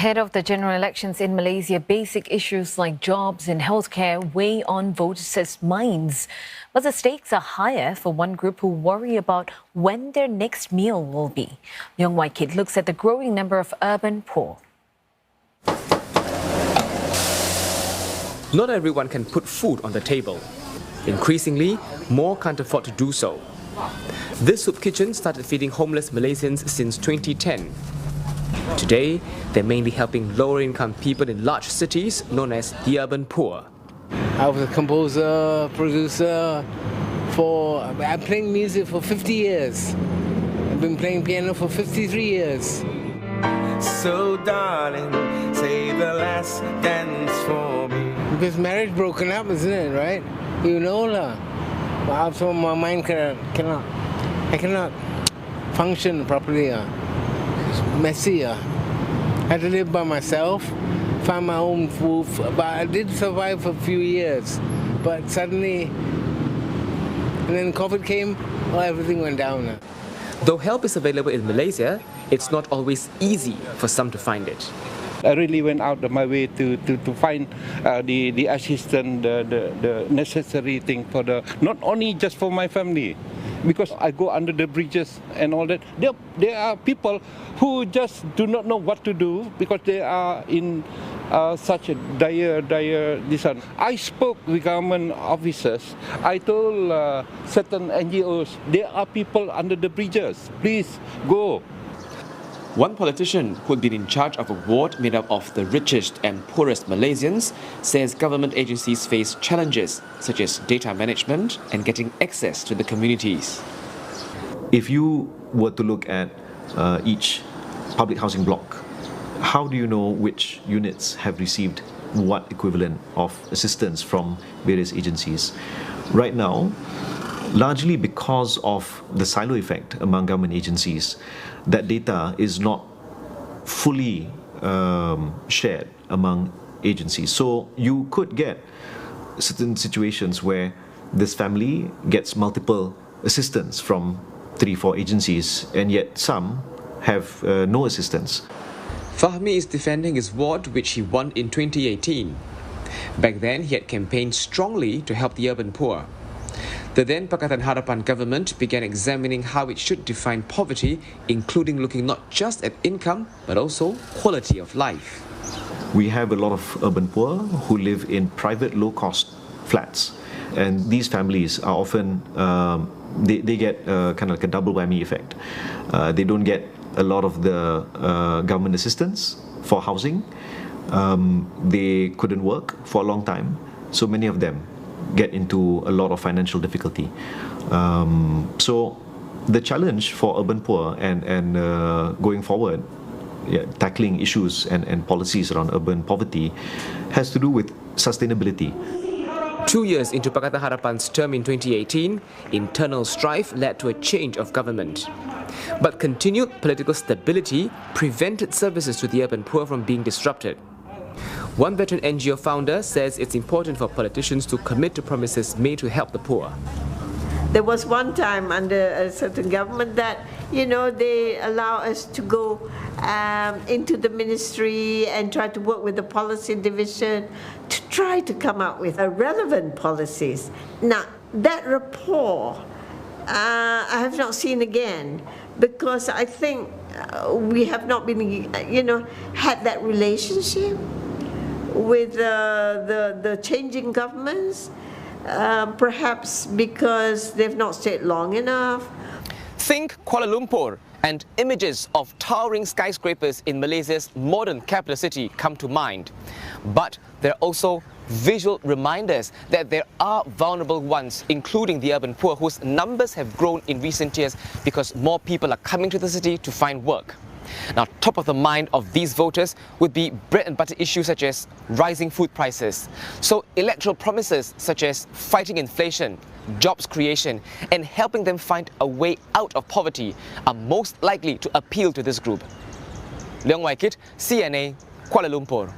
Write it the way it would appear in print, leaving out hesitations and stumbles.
Ahead of the general elections in Malaysia, basic issues like jobs and healthcare weigh on voters' minds. But the stakes are higher for one group who worry about when their next meal will be. Leong looks at the growing number of urban poor. Not everyone can put food on the table. Increasingly, more can't afford to do so. This soup kitchen started feeding homeless Malaysians since 2010. Today, they're mainly helping lower-income people in large cities known as the urban poor. I was a composer, producer. I'm playing music for 50 years. I've been playing piano for 53 years. So darling, say the last dance for me. Because marriage broken up, isn't it, right? You know lah. So my mind I cannot function properly. It's messy. I had to live by myself, find my own food. But I did survive for a few years. But suddenly, and then COVID came, everything went down. Though help is available in Malaysia, it's not always easy for some to find it. I really went out of my way to find the assistance, the necessary thing for not only just for my family, because I go under the bridges and all that. There are people who just do not know what to do because they are in such a dire this one. I spoke with government officers. I told certain NGOs, there are people under the bridges. Please go. One politician who had been in charge of a ward made up of the richest and poorest Malaysians says government agencies face challenges such as data management and getting access to the communities. If you were to look at each public housing block, how do you know which units have received what equivalent of assistance from various agencies? Right now, largely because of the silo effect among government agencies, that data is not fully shared among agencies. So you could get certain situations where this family gets multiple assistance from 3-4 agencies, and yet some have no assistance. Fahmi is defending his ward, which he won in 2018. Back then, he had campaigned strongly to help the urban poor. The then Pakatan Harapan government began examining how it should define poverty, including looking not just at income, but also quality of life. We have a lot of urban poor who live in private low-cost flats. And these families are often, they get kind of like a double whammy effect. They don't get a lot of the government assistance for housing. They couldn't work for a long time, so many of them get into a lot of financial difficulty. So the challenge for urban poor and going forward, tackling issues and policies around urban poverty has to do with sustainability. 2 years into Pakatan Harapan's term in 2018, internal strife led to a change of government. But continued political stability prevented services to the urban poor from being disrupted. One veteran NGO founder says it's important for politicians to commit to promises made to help the poor. There was one time under a certain government that, they allow us to go into the ministry and try to work with the policy division to try to come up with relevant policies. Now, that rapport, I have not seen again, because I think we have not been, had that relationship with the changing governments, perhaps because they've not stayed long enough. Think Kuala Lumpur, and images of towering skyscrapers in Malaysia's modern capital city come to mind. But there are also visual reminders that there are vulnerable ones, including the urban poor, whose numbers have grown in recent years because more people are coming to the city to find work. Now, top of the mind of these voters would be bread and butter issues such as rising food prices. So electoral promises such as fighting inflation, jobs creation, and helping them find a way out of poverty are most likely to appeal to this group. Leong, CNA, Kuala Lumpur.